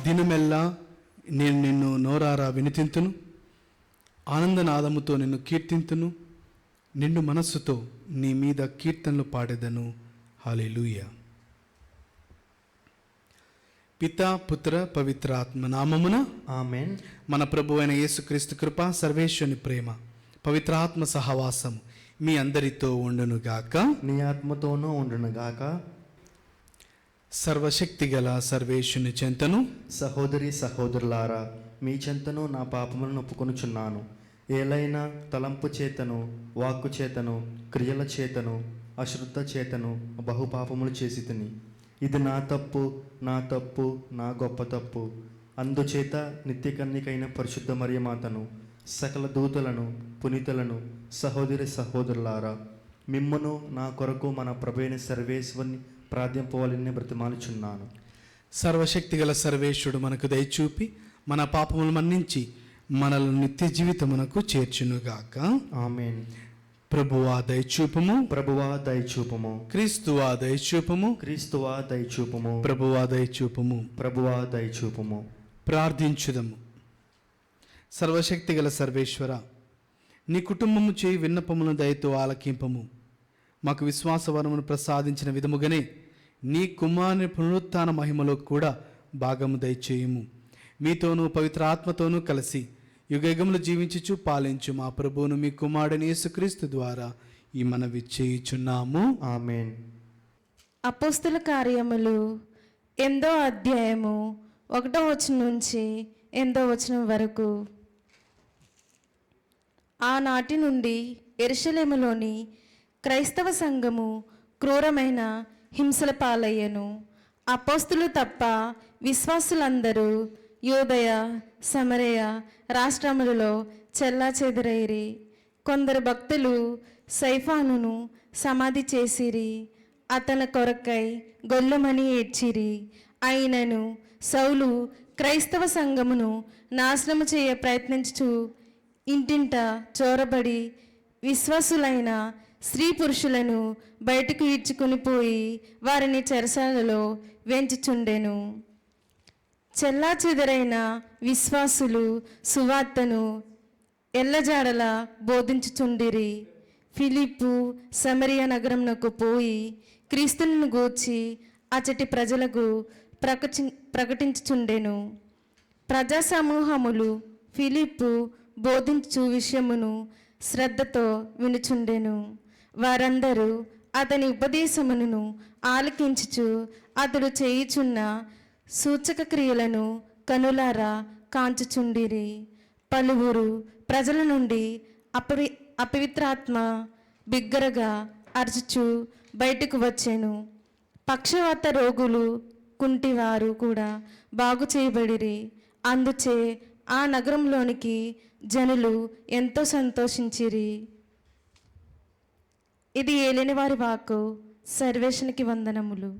దినమెల్లా నేను నిన్ను నోరారా వినితింతును, ఆనందనాదముతో నిన్ను కీర్తింతును, నిండు మనస్సుతో నీ మీద కీర్తనలు పాడేదను. హల్లెలూయా. పితా పుత్ర పవిత్ర ఆత్మ నామమున ఆమేన్. మన ప్రభు అయిన యేసుక్రీస్తు కృప, సర్వేశ్వరుని ప్రేమ, పవిత్రాత్మ సహవాసము మీ అందరితో ఉండునుగాక. నీ ఆత్మతోనూ ఉండునుగాక. సర్వశక్తిగల సర్వేశుని చెంతను సహోదరి సహోదరులారా, మీ చెంతను నా పాపములను ఒప్పుకొనుచున్నాను. ఏలైనా తలంపు చేతను, వాక్కు చేతను, క్రియల చేతను, అశ్రద్ధ చేతను బహుపాపములు చేసి తిని. ఇది నా తప్పు, నా గొప్ప తప్పు. అందుచేత నిత్యకన్నికైన పరిశుద్ధ మరియమాతను, సకల దూతలను, పునీతులను, సహోదరి సహోదరులారా, మిమ్మును నా కొరకు మన ప్రభువైన సర్వేశ్వరుని ప్రార్థింపవాలని బ్రతిమాలుచున్నాను. సర్వశక్తిగల సర్వేశ్వరుడు మనకు దయచూపి మన పాపములు మన్నించి మనల్ని నిత్య జీవితమునకు చేర్చునుగాక. ఆమేన్. ప్రభువా దయచూపము, ప్రభువా దయచూపము. క్రీస్తువా దయచూపము, క్రీస్తువా దయచూపము. ప్రభువా దయచూపము. ప్రభువా దయచూపము. ప్రార్థించుదము. సర్వశక్తిగల సర్వేశ్వర, నీ కుటుంబము చేయి విన్నపములను దయతో ఆలకింపము. మాకు విశ్వాసవరమును ప్రసాదించిన విధముగానే నీ కుమారుని పునరుత్థాన మహిమలో కూడా భాగము దయచేయుము. మీతోనూ పవిత్ర ఆత్మతోనూ కలిసి యుగయుగములు జీవించుచు పాలించు మా ప్రభువును మీ కుమారుని యేసుక్రీస్తు ద్వారా ఈ మనవి చేయుచున్నాము. ఆమేన్. అపోస్తుల కార్యములు 8వ అధ్యాయము 1వ వచనం నుంచి 8వ వచనం వరకు. ఆనాటి నుండి యెరూషలేములోని క్రైస్తవ సంఘము క్రూరమైన హింసల పాలయ్యను. అపోస్తులు తప్ప విశ్వాసులందరూ యూదయ, సమరయ రాష్ట్రములలో చెల్లాచెదరైరి. కొందరు భక్తులు సైఫానును సమాధి చేసిరి, అతని కొరకై గొల్లమని ఏడ్చిరి. అయినను సౌలు క్రైస్తవ సంఘమును నాశనము చేయ ప్రయత్నించు ఇంటింట చోరబడి విశ్వాసులైన స్త్రీ పురుషులను బయటకు ఈడ్చుకుని పోయి వారిని చెరసాలలో వెంచుచుండెను. చెల్లాచెదరైన విశ్వాసులు సువార్తను ఎల్లజాడల బోధించుచుండిరి. ఫిలిప్పు సమరియ నగరమునకు పోయి క్రీస్తును గూర్చి అచటి ప్రజలకు ప్రకటించుచుండెను. ప్రజా సమూహములు ఫిలిప్పు బోధించు విషయమును శ్రద్ధతో వినుచుండెను. వారందరూ అతని ఉపదేశమును ఆలకించుచు అతడు చేయుచున్న సూచక క్రియలను కనులారా కాంచుచుండిరి. పలువురు ప్రజల నుండి అపవిత్రాత్మ బిగ్గరగా అరచుచు బయటకు వచ్చెను. పక్షవాత రోగులు, కుంటివారు కూడా బాగు చేయబడిరి. అందుచే ఆ నగరంలోనికి జనులు ఎంతో సంతోషించిరి. ఇది ఏలిన వారి వాక్కు. సర్వేశనికి వందనములు.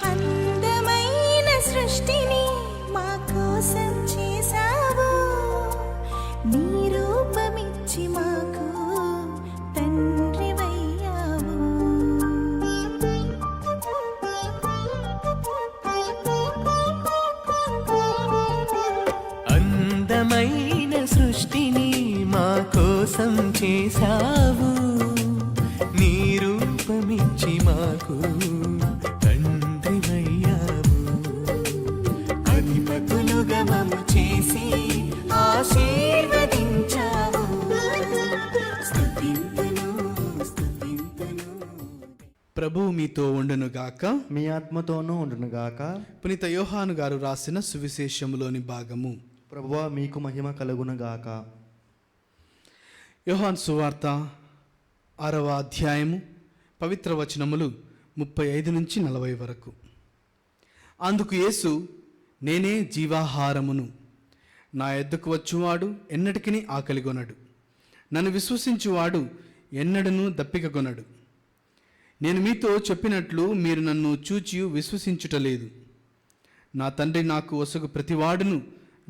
అందమైన సృష్టిని మా కోసం చేసావు, నీ రూపమిచ్చి మాకు తండ్రివయ్యావు. అందమైన సృష్టిని మా కోసం చేసావు, నీ రూపమిచ్చి మాకు తండ్రివయ్యావు. అధిపతులుగా మమ్ము చేసి ఆశీర్వదించావు. స్తుతింతును స్తుతింతును. ప్రభువు మీతో ఉండునుగాక. మీ ఆత్మతోనూ ఉండునుగాక. పునీత యోహాను గారు రాసిన సువిశేషములోని భాగము. ప్రభువా మీకు మహిమ కలుగునుగాక. యోహాను సువార్త 6వ అధ్యాయము పవిత్ర వచనములు 35 నుంచి 40 వరకు. అందుకు యేసు, నేనే జీవాహారమును. నా యొద్దకు వచ్చువాడు ఎన్నటికిని ఆకలిగొనడు. నన్ను విశ్వసించువాడు ఎన్నడను దప్పికగొనడు. నేను మీతో చెప్పినట్లు మీరు నన్ను చూచి విశ్వసించుటలేదు. నా తండ్రి నాకు ఒసగు ప్రతివాడును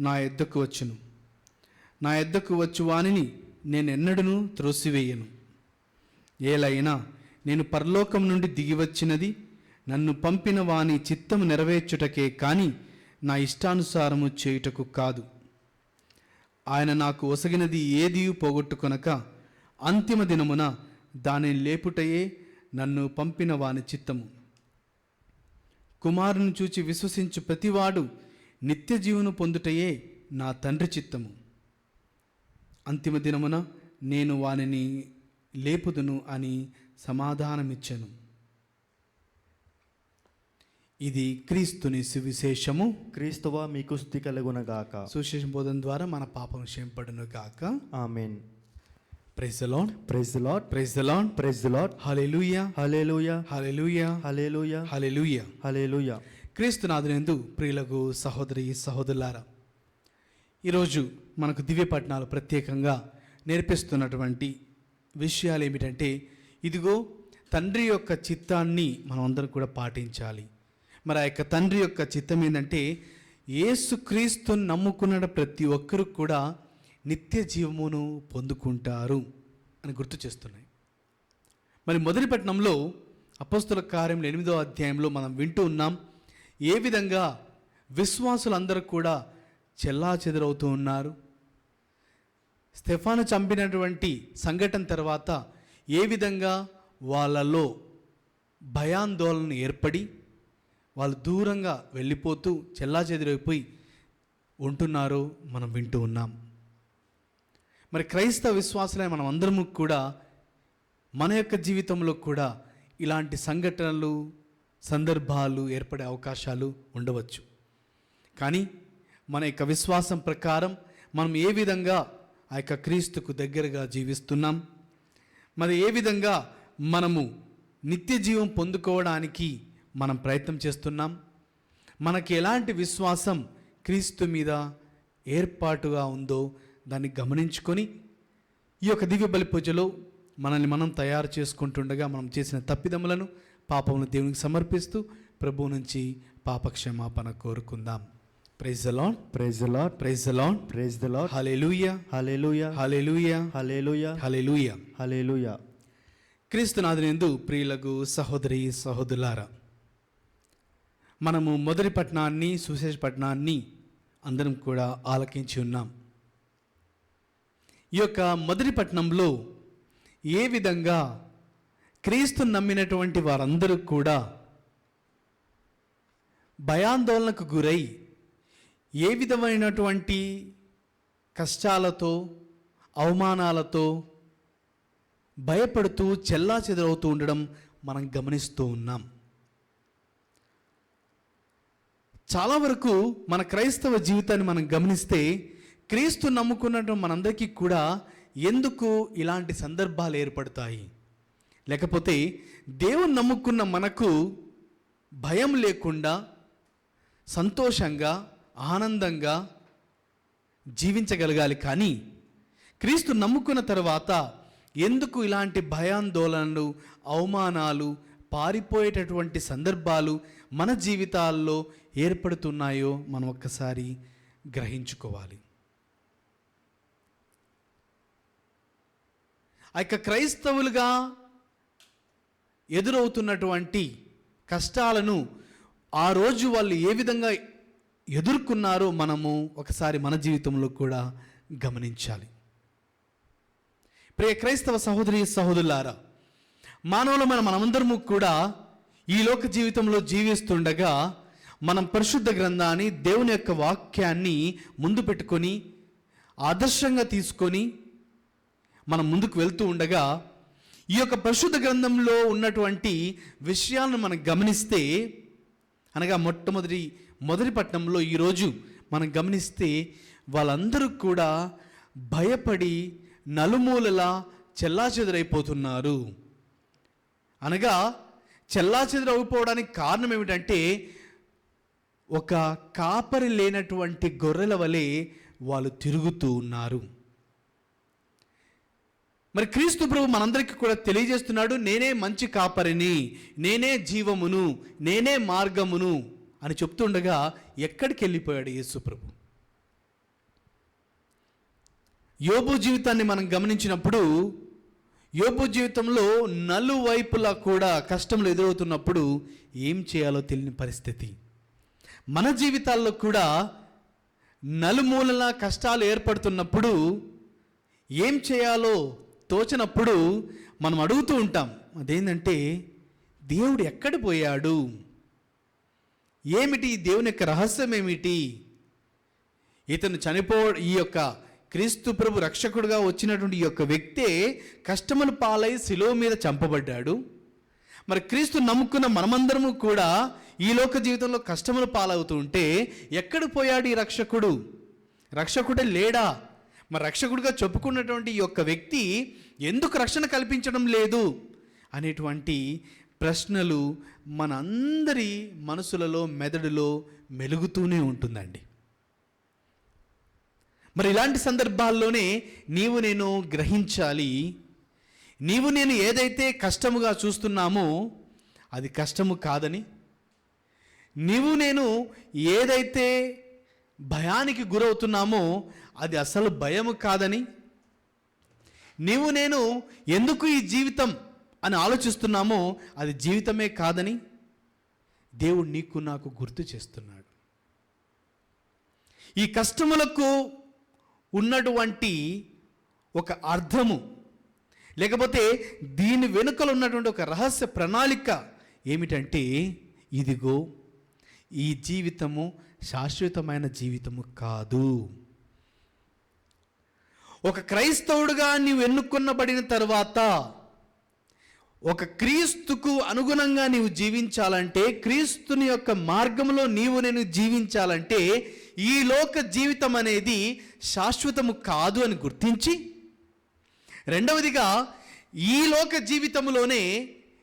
నా యొద్దకు వచ్చును. నా యొద్దకు వచ్చు వానిని నేను ఎన్నడను త్రోసివేయను. ఏలైనా నేను పరలోకం నుండి దిగివచ్చినది నన్ను పంపిన వాని చిత్తము నెరవేర్చుటకే కానీ నా ఇష్టానుసారము చేయుటకు కాదు. ఆయన నాకు ఒసగినది ఏదియూ పోగొట్టుకొనక అంతిమ దినమున దానిని లేపుటయే నన్ను పంపిన వాని చిత్తము. కుమారుని చూచి విశ్వసించు ప్రతివాడు నిత్య జీవను పొందుటయే నా తండ్రి చిత్తము. అంతిమ దినమున నేను వానిని లేపుదును అని సమాధానమిచ్చెను. ఇది క్రీస్తుని సువిశేషము. క్రీస్తువా మీకు స్తుతి కలుగునుగాక. సువిశేషం బోధన ద్వారా మన పాపం క్షమింపబడును గాక. ఆమేన్. Praise the Lord, praise the Lord, praise the Lord, praise the Lord. హల్లెలూయా, హల్లెలూయా, హల్లెలూయా, హల్లెలూయా, హల్లెలూయా. హల్లెలూయా. క్రీస్తునాథునందు ప్రియులకు సహోదరి సహోదరులారా, ఈరోజు మనకు దివ్యపట్నాలు ప్రత్యేకంగా నేర్పిస్తున్నటువంటి విషయాలు ఏమిటంటే, ఇదిగో తండ్రి యొక్క చిత్తాన్ని మనం అందరం కూడా పాటించాలి. మరి ఆ యొక్క తండ్రి యొక్క చిత్తం ఏంటంటే, యేసుక్రీస్తుని నమ్ముకున్న ప్రతి ఒక్కరు కూడా నిత్య జీవమును పొందుకుంటారు అని గుర్తు చేస్తున్నాయి. మరి మొదటి పట్టణంలో అపోస్తల కార్యములు 8వ అధ్యాయంలో మనం వింటూ ఉన్నాం, ఏ విధంగా విశ్వాసులందరూ కూడా చెల్లాచెదరవుతూ ఉన్నారు. స్టెఫాను చంపినటువంటి సంఘటన తర్వాత ఏ విధంగా వాళ్ళలో భయాందోళన ఏర్పడి వాళ్ళు దూరంగా వెళ్ళిపోతూ చెల్లాచెదిరైపోయి ఉంటున్నారో మనం వింటూ ఉన్నాం. మరి క్రైస్తవ విశ్వాసులైన మనం అందరము కూడా మన యొక్క జీవితంలో కూడా ఇలాంటి సంఘటనలు సందర్భాలు ఏర్పడే అవకాశాలు ఉండవచ్చు. కానీ మన యొక్క విశ్వాసం ప్రకారం మనం ఏ విధంగా ఆ యొక్క క్రీస్తుకు దగ్గరగా జీవిస్తున్నాం, మరి ఏ విధంగా మనము నిత్య జీవం పొందుకోవడానికి మనం ప్రయత్నం చేస్తున్నాం, మనకి ఎలాంటి విశ్వాసం క్రీస్తు మీద ఏర్పాటుగా ఉందో దాన్ని గమనించుకొని ఈ యొక్క దివ్య బలి పూజలో మనల్ని మనం తయారు చేసుకుంటుండగా మనం చేసిన తప్పిదములను పాపములను దేవునికి సమర్పిస్తూ ప్రభువు నుంచి పాపక్షమాపణ కోరుకుందాం. Praise the Lord, praise the Lord, praise the Lord, praise the Lord. హల్లెలూయా, హల్లెలూయా, హల్లెలూయా, హల్లెలూయా, హల్లెలూయా. హల్లెలూయా. క్రీస్తునాథునందు ప్రియులకు సహోదరి సహోదరులారా, మనము మొదటి పట్టణాన్ని సువిశేష పట్టణాన్ని అందరం కూడా ఆలకించి ఉన్నాం. ఈ యొక్క మొదటి పట్టణంలో ఏ విధంగా క్రీస్తుని నమ్మినటువంటి వారందరూ కూడా భయాందోళనకు గురై ఏ విధమైనటువంటి కష్టాలతో అవమానాలతో భయపడుతూ చెల్లాచెదరవుతూ ఉండడం మనం గమనిస్తూ ఉన్నాం. చాలా వరకు మన క్రైస్తవ జీవితాన్ని మనం గమనిస్తే క్రీస్తు నమ్ముకున్న మనందరికీ కూడా ఎందుకు ఇలాంటి సందర్భాలు ఏర్పడతాయి, లేకపోతే దేవుని నమ్ముకున్న మనకు భయం లేకుండా సంతోషంగా ఆనందంగా జీవించగలగాలి. కానీ క్రీస్తు నమ్ముకున్న తర్వాత ఎందుకు ఇలాంటి భయాందోళనలు అవమానాలు పారిపోయేటటువంటి సందర్భాలు మన జీవితాల్లో ఏర్పడుతున్నాయో మనం ఒక్కసారి గ్రహించుకోవాలి. ఆ యొక్క క్రైస్తవులుగా ఎదురవుతున్నటువంటి కష్టాలను ఆ రోజు వాళ్ళు ఏ విధంగా ఎదుర్కొన్నారో మనము ఒకసారి మన జీవితంలో కూడా గమనించాలి. ప్రియ క్రైస్తవ సహోదరి సహోదరులారా, మానవులమైన మనమందరము కూడా ఈ లోక జీవితంలో జీవిస్తుండగా మనం పరిశుద్ధ గ్రంథాన్ని దేవుని యొక్క వాక్యాన్ని ముందు పెట్టుకొని ఆదర్శంగా తీసుకొని మనం ముందుకు వెళ్తూ ఉండగా ఈ యొక్క పరిశుద్ధ గ్రంథంలో ఉన్నటువంటి విషయాలను మనం గమనిస్తే, అనగా మొదటి పట్టణంలో ఈరోజు మనం గమనిస్తే వాళ్ళందరూ కూడా భయపడి నలుమూలలా చెల్లాచెదురైపోతున్నారు. అనగా చెల్లాచెదురైపోవడానికి కారణం ఏమిటంటే, ఒక కాపరి లేనటువంటి గొర్రెల వలె వాళ్ళు తిరుగుతూ ఉన్నారు. మరి క్రీస్తు ప్రభు మనందరికీ కూడా తెలియజేస్తున్నాడు, నేనే మంచి కాపరిని, నేనే జీవమును, నేనే మార్గమును అని చెప్తుండగా ఎక్కడికి వెళ్ళిపోయాడు యేసు ప్రభు? యోబు జీవితాన్ని మనం గమనించినప్పుడు, యోబు జీవితంలో నలువైపులా కూడా కష్టములు ఎదురవుతున్నప్పుడు ఏం చేయాలో తెలియని పరిస్థితి. మన జీవితాల్లో కూడా నలుమూలలా కష్టాలు ఏర్పడుతున్నప్పుడు ఏం చేయాలో తోచినప్పుడు మనం అడుగుతూ ఉంటాం, అదేంటంటే దేవుడు ఎక్కడ పోయాడు, ఏమిటి దేవుని యొక్క రహస్యం ఏమిటి? ఇతను ఈ యొక్క క్రీస్తు ప్రభు రక్షకుడుగా వచ్చినటువంటి ఈ యొక్క వ్యక్తే కష్టముల పాలై శిలువ మీద చంపబడ్డాడు. మరి క్రీస్తు నమ్ముకున్న మనమందరము కూడా ఈ లోక జీవితంలో కష్టముల పాలవుతూ ఉంటే ఎక్కడ పోయాడు ఈ రక్షకుడు? రక్షకుడే లేడా? మరి రక్షకుడిగా చెప్పుకున్నటువంటి ఈ యొక్క వ్యక్తి ఎందుకు రక్షణ కల్పించడం లేదు అనేటువంటి ప్రశ్నలు మనందరి మనసులలో, మెదడులో మెలుగుతూనే ఉంటుందండి. మరి ఇలాంటి సందర్భాల్లోనే నీవు నేను గ్రహించాలి, నీవు నేను ఏదైతే కష్టముగా చూస్తున్నామో అది కష్టము కాదని, నీవు నేను ఏదైతే భయానికి గురవుతున్నామో అది అసలు భయము కాదని, నీవు నేను ఎందుకు ఈ జీవితం అని ఆలోచిస్తున్నామో అది జీవితమే కాదని దేవుడు నీకు నాకు గుర్తు చేస్తున్నాడు. ఈ కష్టములకు ఉన్నటువంటి ఒక అర్థము, లేకపోతే దీని వెనుకలు ఉన్నటువంటి ఒక రహస్య ప్రణాళిక ఏమిటంటే, ఇదిగో ఈ జీవితము శాశ్వతమైన జీవితము కాదు. ఒక క్రైస్తవుడుగా నీవు ఎన్నుకొనబడిన తర్వాత, ఒక క్రీస్తుకు అనుగుణంగా నీవు జీవించాలంటే, క్రీస్తుని యొక్క మార్గంలో నీవు నేను జీవించాలంటే ఈ లోక జీవితం అనేది శాశ్వతము కాదు అని గుర్తించి, రెండవదిగా ఈ లోక జీవితంలోనే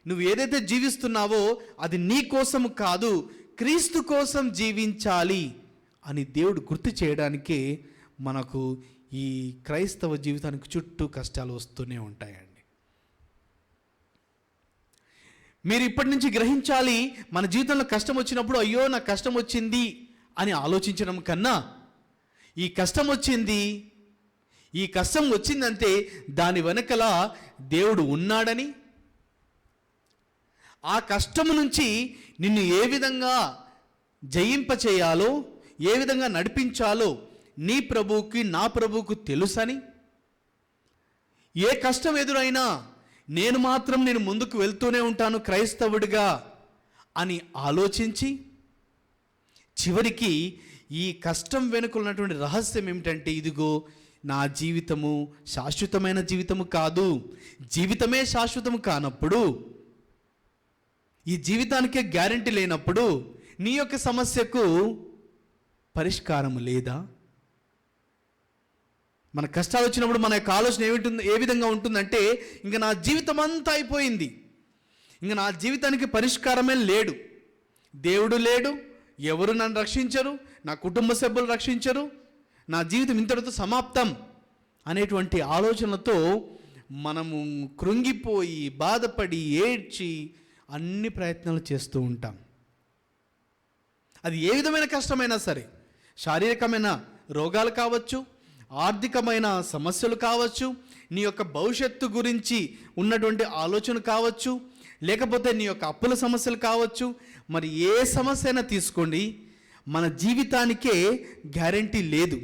నువ్వు ఏదైతే జీవిస్తున్నావో అది నీ కోసము కాదు, క్రీస్తు కోసం జీవించాలి అని దేవుడు గుర్తు చేయడానికే మనకు ఈ క్రైస్తవ జీవితానికి చుట్టూ కష్టాలు వస్తూనే ఉంటాయండి. మీరు ఇప్పటి నుంచి గ్రహించాలి, మన జీవితంలో కష్టం వచ్చినప్పుడు అయ్యో నాకు కష్టం వచ్చింది అని ఆలోచించడం కన్నా, ఈ కష్టం వచ్చిందంటే దాని వెనకల దేవుడు ఉన్నాడని, ఆ కష్టము నుంచి నిన్ను ఏ విధంగా జయింపచేయాలో, ఏ విధంగా నడిపించాలో నీ ప్రభువుకి నా ప్రభువుకు తెలుసని, ఏ కష్టం ఎదురైనా నేను ముందుకు వెళ్తూనే ఉంటాను క్రైస్తవుడిగా అని ఆలోచించి, చివరికి ఈ కష్టం వెనుక ఉన్నటువంటి రహస్యం ఏమిటంటే, ఇదిగో నా జీవితము శాశ్వతమైన జీవితము కాదు, జీవితమే శాశ్వతము కానప్పుడు, ఈ జీవితానికే గ్యారెంటీ లేనప్పుడు నీ యొక్క సమస్యకు పరిష్కారం లేదా? మన కష్టాలు వచ్చినప్పుడు మన యొక్క ఆలోచన ఏ విధంగా ఉంటుందంటే, ఇంకా నా జీవితం అంతా అయిపోయింది, ఇంకా నా జీవితానికి పరిష్కారమే లేడు, దేవుడు లేడు, ఎవరు నన్ను రక్షించరు, నా కుటుంబ సభ్యులు రక్షించరు, నా జీవితం ఇంతటితో సమాప్తం అనేటువంటి ఆలోచనలతో మనము కృంగిపోయి బాధపడి ఏడ్చి అన్ని ప్రయత్నాలు చేస్తూ ఉంటాం. అది ఏ విధమైన కష్టమైనా సరే, శారీరకమైన రోగాలు కావచ్చు, ఆర్థికమైన సమస్యలు కావచ్చు, నీ యొక్క భవిష్యత్తు గురించి ఉన్నటువంటి ఆలోచన కావచ్చు, లేకపోతే నీ యొక్క అప్పుల సమస్యలు కావచ్చు, మరి ఏ సమస్య అయినా తీసుకోండి, మన జీవితానికే గ్యారెంటీ లేదు.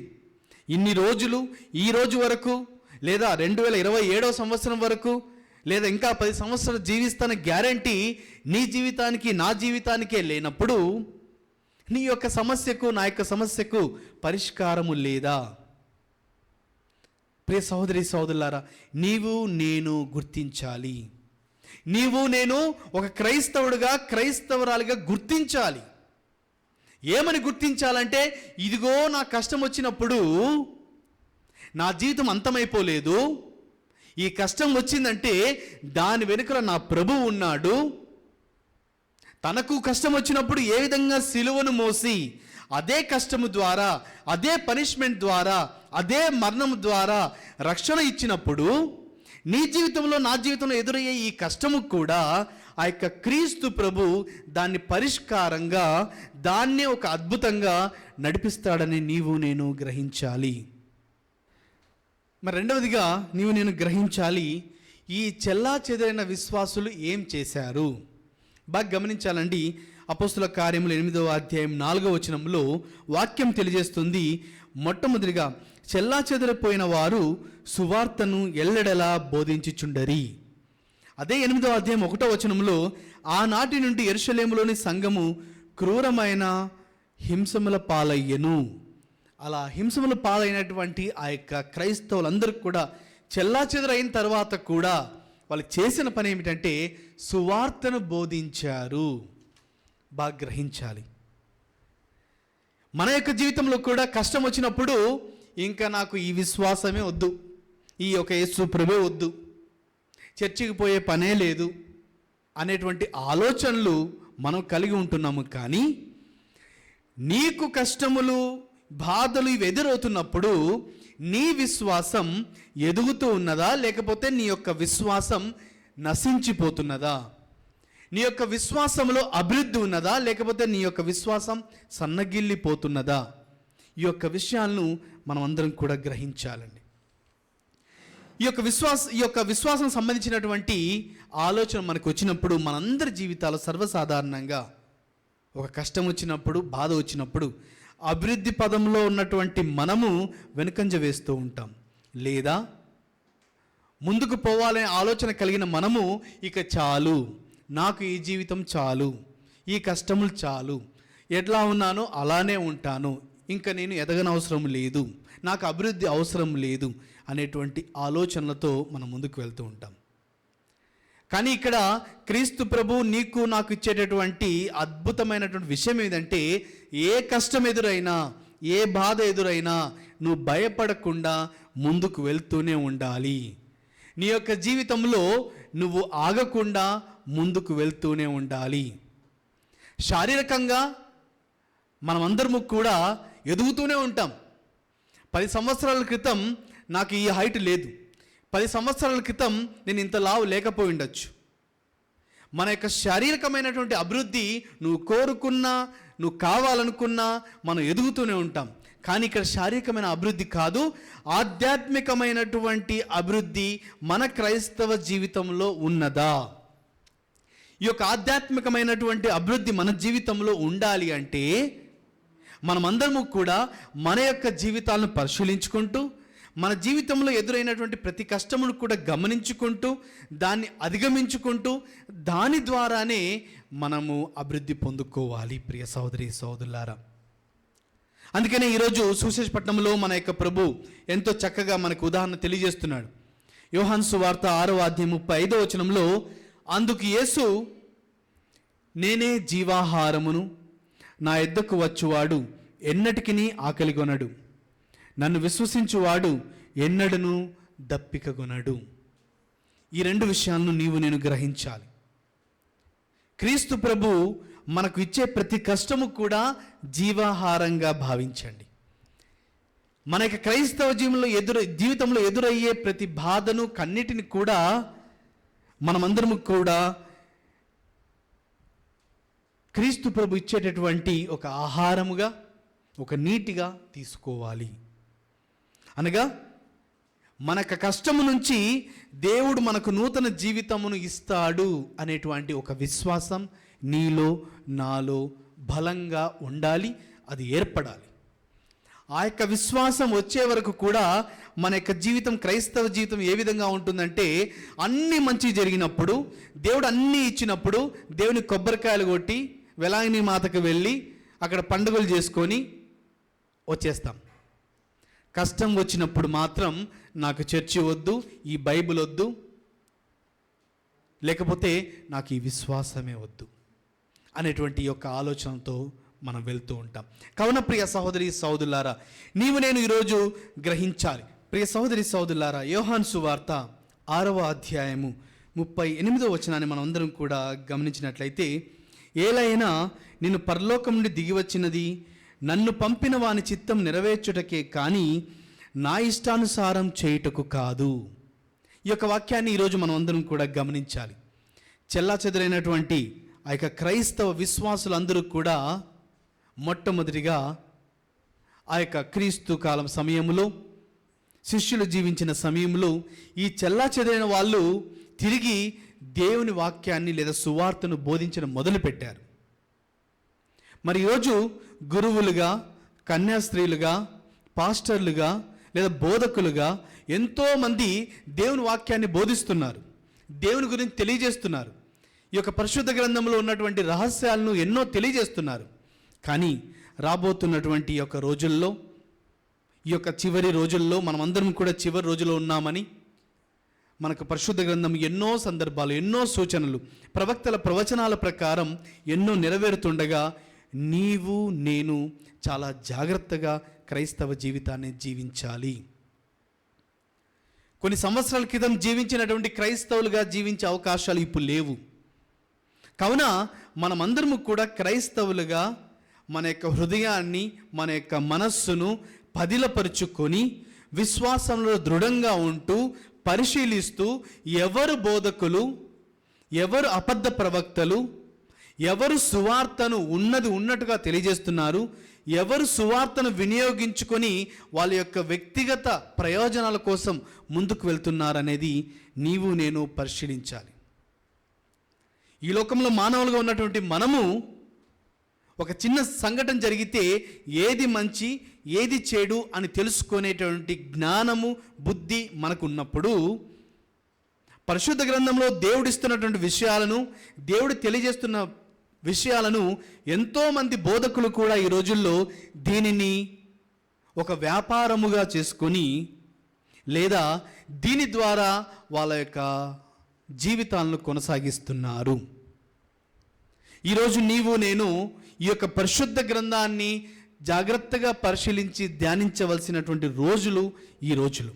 ఇన్ని రోజులు, ఈ రోజు వరకు, లేదా 2027 సంవత్సరం వరకు, లేదా ఇంకా 10 సంవత్సరాలు జీవిస్తాన గ్యారెంటీ నీ జీవితానికి నా జీవితానికే లేనప్పుడు నీ యొక్క సమస్యకు నా యొక్క సమస్యకు పరిష్కారము లేదా? ప్రియ సహోదరి సహోదరులారా, నీవు నేను గుర్తించాలి. నీవు నేను ఒక క్రైస్తవుడిగా క్రైస్తవురాలిగా గుర్తించాలి. ఏమని గుర్తించాలంటే, ఇదిగో నా కష్టం వచ్చినప్పుడు నా జీవితం అంతమైపోలేదు. ఈ కష్టం వచ్చిందంటే దాని వెనుకల నా ప్రభువు ఉన్నాడు. తనకు కష్టం వచ్చినప్పుడు ఏ విధంగా సిలువను మోసి అదే కష్టము ద్వారా, అదే పనిష్మెంట్ ద్వారా, అదే మరణం ద్వారా రక్షణ ఇచ్చినప్పుడు నీ జీవితంలో నా జీవితంలో ఎదురయ్యే ఈ కష్టము కూడా ఆ యొక్క క్రీస్తు ప్రభు దాన్ని పరిష్కారంగా, దాన్నే ఒక అద్భుతంగా నడిపిస్తాడని నీవు నేను గ్రహించాలి. మరి రెండవదిగా నీవు నేను గ్రహించాలి, ఈ చెల్లా చెదరైన విశ్వాసులు ఏం చేశారు. బాగా గమనించాలండి. అపోస్తుల కార్యములు 8వ అధ్యాయం 4వ వచనంలో వాక్యం తెలియజేస్తుంది. మొట్టమొదటిగా చెల్లా చెదరిపోయిన వారు సువార్తను ఎల్లడలా బోధించుచుండరి. అదే 8వ అధ్యాయం 1వ వచనంలో ఆనాటి నుండి యెరూషలేములోని సంఘము క్రూరమైన హింసముల పాలయ్యెను. అలా హింసముల పాలైనటువంటి ఆ యొక్క క్రైస్తవులందరికీ కూడా చెల్లాచెదరైన తర్వాత కూడా వాళ్ళు చేసిన పని ఏమిటంటే సువార్తను బోధించారు. బాగా గ్రహించాలి. మన యొక్క జీవితంలో కూడా కష్టం వచ్చినప్పుడు ఇంకా నాకు ఈ విశ్వాసమే వద్దు, ఈ యొక్క యేసు ప్రభువే వద్దు, చర్చికి పోయే పనే లేదు అనేటువంటి ఆలోచనలు మనం కలిగి ఉంటున్నాము. కానీ నీకు కష్టములు, బాధలు ఇవి ఎదురవుతున్నప్పుడు నీ విశ్వాసం ఎదుగుతూ ఉన్నదా, లేకపోతే నీ యొక్క విశ్వాసం నశించిపోతున్నదా? నీ యొక్క విశ్వాసంలో అభివృద్ధి ఉన్నదా, లేకపోతే నీ యొక్క విశ్వాసం సన్నగిల్లిపోతున్నదా? ఈ యొక్క విషయాలను మనం అందరం కూడా గ్రహించాలండి. ఈ యొక్క విశ్వాసం సంబంధించినటువంటి ఆలోచన మనకు వచ్చినప్పుడు మనందరి జీవితాలు సర్వసాధారణంగా ఒక కష్టం వచ్చినప్పుడు, బాధ వచ్చినప్పుడు అభివృద్ధి పదంలో ఉన్నటువంటి మనము వెనుకంజ వేస్తూ ఉంటాం. లేదా ముందుకు పోవాలనే ఆలోచన కలిగిన మనము ఇక చాలు, నాకు ఈ జీవితం చాలు, ఈ కష్టములు చాలు, ఎట్లా ఉన్నానో అలానే ఉంటాను, ఇంకా నేను ఎదగనవసరం లేదు, నాకు అభివృద్ధి అవసరం లేదు అనేటువంటి ఆలోచనలతో మనం ముందుకు వెళ్తూ ఉంటాం. కానీ ఇక్కడ క్రీస్తు ప్రభు నీకు నాకు ఇచ్చేటటువంటి అద్భుతమైనటువంటి విషయం ఏదంటే, ఏ కష్టం ఎదురైనా, ఏ బాధ ఎదురైనా నువ్వు భయపడకుండా ముందుకు వెళ్తూనే ఉండాలి. నీ యొక్క జీవితంలో నువ్వు ఆగకుండా ముందుకు వెళ్తూనే ఉండాలి. శారీరకంగా మనమందరము కూడా ఎదుగుతూనే ఉంటాం. 10 సంవత్సరాల క్రితం నాకు ఈ హైట్ లేదు, 10 సంవత్సరాల క్రితం నేను ఇంత లావు లేకపోయి ఉండొచ్చు. మన యొక్క శారీరకమైనటువంటి అభివృద్ధి నువ్వు కోరుకున్నా, నువ్వు కావాలనుకున్నా మనం ఎదుగుతూనే ఉంటాం. కానీ ఇక్కడ శారీరకమైన అభివృద్ధి కాదు, ఆధ్యాత్మికమైనటువంటి అభివృద్ధి మన క్రైస్తవ జీవితంలో ఉన్నదా? ఈ యొక్క ఆధ్యాత్మికమైనటువంటి అభివృద్ధి మన జీవితంలో ఉండాలి అంటే మనమందరము కూడా మన యొక్క జీవితాలను పరిశీలించుకుంటూ, మన జీవితంలో ఎదురైనటువంటి ప్రతి కష్టమును కూడా గమనించుకుంటూ, దాన్ని అధిగమించుకుంటూ, దాని ద్వారానే మనము అభివృద్ధి పొందుకోవాలి. ప్రియ సహోదరి సహోదరులారా, అందుకనే ఈరోజు సువిశేషపట్నంలో మన యొక్క ప్రభు ఎంతో చక్కగా మనకు ఉదాహరణ తెలియజేస్తున్నాడు. యోహాను సువార్త 6వ అధ్యాయం 35వ వచనంలో, అందుకు యేసు, నేనే జీవాహారమును, నా యొద్దకు వచ్చువాడు ఎన్నటికిని ఆకలిగొనడు, నన్ను విశ్వసించువాడు ఎన్నడను దప్పికగొనడు. ఈ 2 విషయాలను నీవు నేను గ్రహించాలి. క్రీస్తు ప్రభు మనకు ఇచ్చే ప్రతి కష్టము కూడా జీవాహారంగా భావించండి. మన యొక్క క్రైస్తవ జీవితంలో ఎదురయ్యే ప్రతి బాధను, కన్నిటిని కూడా మనమందరము కూడా క్రీస్తు ప్రభు ఇచ్చేటటువంటి ఒక ఆహారముగా, ఒక నీటిగా తీసుకోవాలి. అనగా మనకు కష్టము నుంచి దేవుడు మనకు నూతన జీవితమును ఇస్తాడు అనేటువంటి ఒక విశ్వాసం నీలో నాలో బలంగా ఉండాలి, అది ఏర్పడాలి. ఆ యొక్క విశ్వాసం వచ్చే వరకు కూడా మన యొక్క జీవితం, క్రైస్తవ జీవితం ఏ విధంగా ఉంటుందంటే, అన్నీ మంచి జరిగినప్పుడు, దేవుడు అన్నీ ఇచ్చినప్పుడు దేవుని కొబ్బరికాయలు కొట్టి వెలాంగిని మాతకు వెళ్ళి అక్కడ పండుగలు చేసుకొని వచ్చేస్తాం. కష్టం వచ్చినప్పుడు మాత్రం నాకు చర్చి వద్దు, ఈ బైబిల్ వద్దు, లేకపోతే నాకు ఈ విశ్వాసమే వద్దు అనేటువంటి యొక్క ఆలోచనతో మనం వెళ్తూ ఉంటాం. కావున ప్రియ సహోదరి సహోదరులారా, నీవు నేను ఈరోజు గ్రహించాలి. ప్రియ సహోదరి సహోదరులారా, యోహాను సువార్త 6వ అధ్యాయము 38వ వచనాన్ని మనం అందరం కూడా గమనించినట్లయితే, ఏలైనా నిన్ను పరలోకం నుండి దిగివచ్చినది నన్ను పంపిన వాని చిత్తం నెరవేర్చుటకే కానీ నా ఇష్టానుసారం చేయుటకు కాదు. ఈ యొక్క వాక్యాన్ని ఈరోజు మనం అందరం కూడా గమనించాలి. చెల్లాచెదరైనటువంటి ఆ యొక్క క్రైస్తవ విశ్వాసులందరూ కూడా మొట్టమొదటిగా ఆ యొక్క క్రీస్తు కాలం సమయంలో, శిష్యులు జీవించిన సమయంలో ఈ చెల్లాచెదరైన వాళ్ళు తిరిగి దేవుని వాక్యాన్ని లేదా సువార్తను బోధించడం మొదలుపెట్టారు. మరి ఈరోజు గురువులుగా, కన్యాస్త్రీలుగా, పాస్టర్లుగా లేదా బోధకులుగా ఎంతోమంది దేవుని వాక్యాన్ని బోధిస్తున్నారు, దేవుని గురించి తెలియజేస్తున్నారు, ఈ యొక్క పరిశుద్ధ గ్రంథంలో ఉన్నటువంటి రహస్యాలను ఎన్నో తెలియజేస్తున్నారు. కానీ రాబోతున్నటువంటి ఈ యొక్క రోజుల్లో, ఈ యొక్క చివరి రోజుల్లో, మనమందరం కూడా చివరి రోజులో ఉన్నామని మనకు పరిశుద్ధ గ్రంథం ఎన్నో సందర్భాలు, ఎన్నో సూచనలు, ప్రవక్తల ప్రవచనాల ప్రకారం ఎన్నో నెరవేరుతుండగా నీవు నేను చాలా జాగ్రత్తగా క్రైస్తవ జీవితాన్ని జీవించాలి. కొన్ని సంవత్సరాల క్రితం జీవించినటువంటి క్రైస్తవులుగా జీవించే అవకాశాలు ఇప్పుడు లేవు. కావున మనమందరము కూడా క్రైస్తవులుగా మన యొక్క హృదయాన్ని, మన యొక్క మనస్సును పదిలపరుచుకొని విశ్వాసంలో దృఢంగా ఉంటూ పరిశీలిస్తూ ఎవరు బోధకులు, ఎవరు అబద్ధ ప్రవక్తలు, ఎవరు సువార్తను ఉన్నట్టుగా తెలియజేస్తున్నారు, ఎవరు సువార్తను వినియోగించుకొని వాళ్ళ యొక్క వ్యక్తిగత ప్రయోజనాల కోసం ముందుకు వెళ్తున్నారనేది నీవు నేను పరిశీలించాలి. ఈ లోకంలో మానవులుగా ఉన్నటువంటి మనము ఒక చిన్న సంఘటన జరిగితే ఏది మంచి ఏది చెడు అని తెలుసుకునేటువంటి జ్ఞానము, బుద్ధి మనకు ఉన్నప్పుడు పరిశుద్ధ గ్రంథంలో దేవుడిస్తున్నటువంటి విషయాలను, దేవుడు తెలియజేస్తున్న విషయాలను ఎంతోమంది బోధకులు కూడా ఈ రోజుల్లో దీనిని ఒక వ్యాపారముగా చేసుకొని లేదా దీని ద్వారా వాళ్ళ యొక్క జీవితాలను కొనసాగిస్తున్నారు. ఈరోజు నీవు నేను ఈ యొక్క పరిశుద్ధ గ్రంథాన్ని జాగ్రత్తగా పరిశీలించి ధ్యానించవలసినటువంటి రోజులు ఈ రోజులు.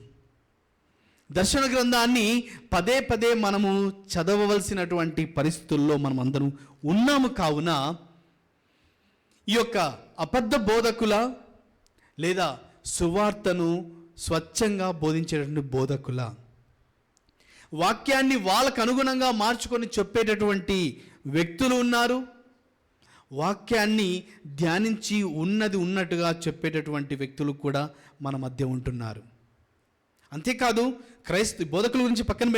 దర్శన గ్రంథాన్ని పదే పదే మనము చదవవలసినటువంటి పరిస్థితుల్లో మనం అందరం ఉన్నాము. కావున ఈ యొక్క అబద్ధ బోధకుల లేదా సువార్తను స్వచ్ఛంగా బోధించేటువంటి బోధకుల, వాక్యాన్ని వాళ్ళకు అనుగుణంగా మార్చుకొని చెప్పేటటువంటి వ్యక్తులు ఉన్నారు, వాక్యాన్ని ధ్యానించి ఉన్నట్టుగా చెప్పేటటువంటి వ్యక్తులు కూడా మన మధ్య ఉంటున్నారు. అంతేకాదు బోధకుల గురించి పక్కన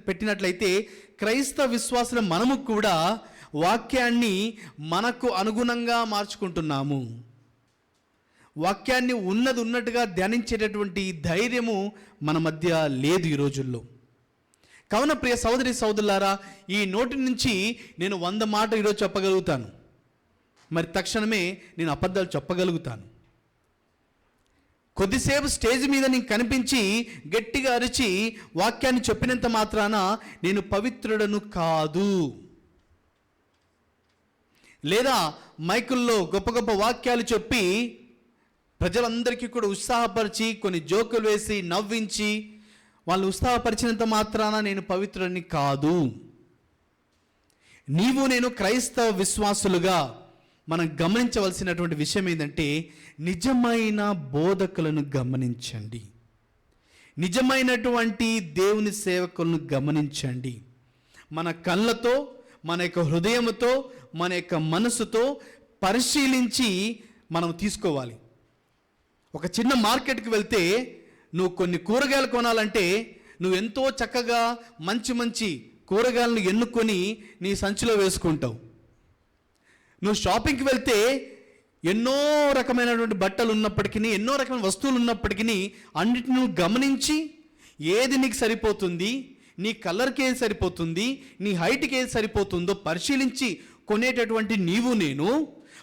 పెట్టినట్లయితే క్రైస్తవ విశ్వాసులు మనము కూడా వాక్యాన్ని మనకు అనుగుణంగా మార్చుకుంటున్నాము. వాక్యాన్ని ఉన్నట్టుగా ధ్యానించేటటువంటి ధైర్యము మన మధ్య లేదు ఈ రోజుల్లో. కావున ప్రియ సహోదరి సహోదరులారా, ఈ నోటి నుంచి నేను 100 మాటలు ఈరోజు చెప్పగలుగుతాను, మరి తక్షణమే నేను అబద్ధాలు చెప్పగలుగుతాను. కొద్దిసేపు స్టేజ్ మీద నేను కనిపించి గట్టిగా అరిచి వాక్యాన్ని చెప్పినంత మాత్రాన నేను పవిత్రుడను కాదు. లేదా మైకుల్లో గొప్ప గొప్ప వాక్యాలు చెప్పి ప్రజలందరికీ కూడా ఉత్సాహపరిచి కొన్ని జోకులు వేసి నవ్వించి వాళ్ళు ఉత్సాహపరిచినంత మాత్రాన నేను పవిత్రుడిని కాదు. నీవు నేను క్రైస్తవ విశ్వాసులుగా మనం గమనించవలసినటువంటి విషయం ఏంటంటే, నిజమైన బోధకులను గమనించండి, నిజమైనటువంటి దేవుని సేవకులను గమనించండి. మన కళ్ళతో, మన యొక్క హృదయంతో, మన యొక్క మనసుతో పరిశీలించి మనం తీసుకోవాలి. ఒక చిన్న మార్కెట్కి వెళ్తే నువ్వు కొన్ని కూరగాయలు కొనాలంటే నువ్వు ఎంతో చక్కగా మంచి మంచి కూరగాయలను ఎన్నుకొని నీ సంచిలో వేసుకుంటావు. నువ్వు షాపింగ్కి వెళ్తే ఎన్నో రకమైనటువంటి బట్టలు ఉన్నప్పటికీ, ఎన్నో రకమైన వస్తువులు ఉన్నప్పటికీ అన్నిటిని నువ్వు గమనించి ఏది నీకు సరిపోతుంది, నీ కలర్కి ఏది సరిపోతుంది, నీ హైట్కి ఏది సరిపోతుందో పరిశీలించి కొనేటటువంటి నీవు నేను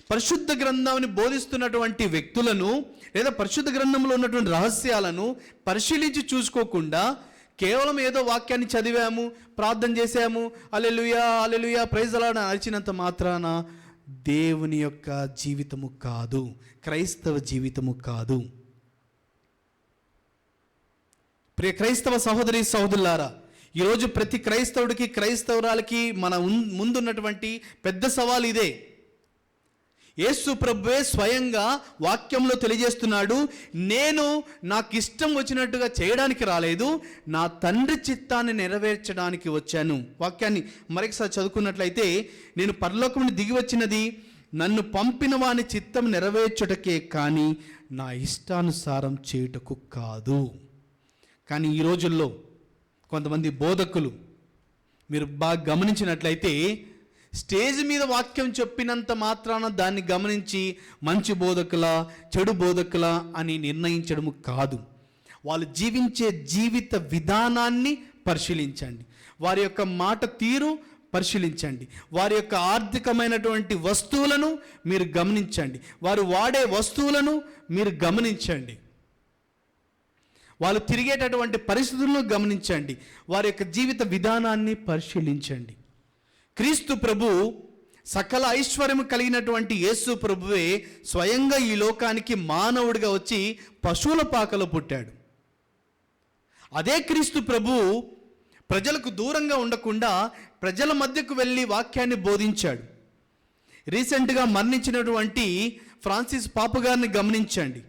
పరిశుద్ధ గ్రంథాన్ని బోధిస్తున్నటువంటి వ్యక్తులను లేదా పరిశుద్ధ గ్రంథంలో ఉన్నటువంటి రహస్యాలను పరిశీలించి చూసుకోకుండా కేవలం ఏదో వాక్యాన్ని చదివాము, ప్రార్థన చేశాము, హల్లెలూయా హల్లెలూయా ప్రైజ్ అలాడ్ అరిచినంత మాత్రాన దేవుని యొక్క జీవితము కాదు, క్రైస్తవ జీవితము కాదు. ప్రియ క్రైస్తవ సహోదరి సహోదరులారా, ఈరోజు ప్రతి క్రైస్తవుడికి క్రైస్తవురాలకి మన ముందున్నటువంటి పెద్ద సవాల్ ఇదే. యేసు ప్రభువే స్వయంగా వాక్యంలో తెలియజేస్తున్నాడు, నేను నాకు ఇష్టం వచ్చినట్టుగా చేయడానికి రాలేదు, నా తండ్రి చిత్తాన్ని నెరవేర్చడానికి వచ్చాను. వాక్యాన్ని మరొకసారి చదువుకున్నట్లయితే, నేను పరలోకం నుండి దిగి వచ్చినది నన్ను పంపిన వాని చిత్తం నెరవేర్చుటకే కానీ నా ఇష్టానుసారం చేయుటకు కాదు. కానీ ఈ రోజుల్లో కొంతమంది బోధకులు మీరు బాగా గమనించినట్లయితే స్టేజ్ మీద వాక్యం చెప్పినంత మాత్రాన దాన్ని గమనించి మంచి బోధకుల చెడు బోధకుల అని నిర్ణయించడము కాదు. వాళ్ళు జీవించే జీవిత విధానాన్ని పరిశీలించండి, వారి యొక్క మాట తీరు పరిశీలించండి, వారి యొక్క ఆర్థికమైనటువంటి వస్తువులను మీరు గమనించండి, వారు వాడే వస్తువులను మీరు గమనించండి, వాళ్ళు తిరిగేటటువంటి పరిస్థితులను గమనించండి, వారి యొక్క జీవిత విధానాన్ని పరిశీలించండి. క్రీస్తు ప్రభు సకల ఐశ్వర్యము కలిగినటువంటి యేసు ప్రభువే స్వయంగా ఈ లోకానికి మానవుడిగా వచ్చి పశువుల పాకలో పుట్టాడు. అదే క్రీస్తు ప్రభు ప్రజలకు దూరంగా ఉండకుండా ప్రజల మధ్యకు వెళ్ళి వాక్యాన్ని బోధించాడు. రీసెంట్గా మరణించినటువంటి ఫ్రాన్సిస్ పాపు గారిని గమనించండి.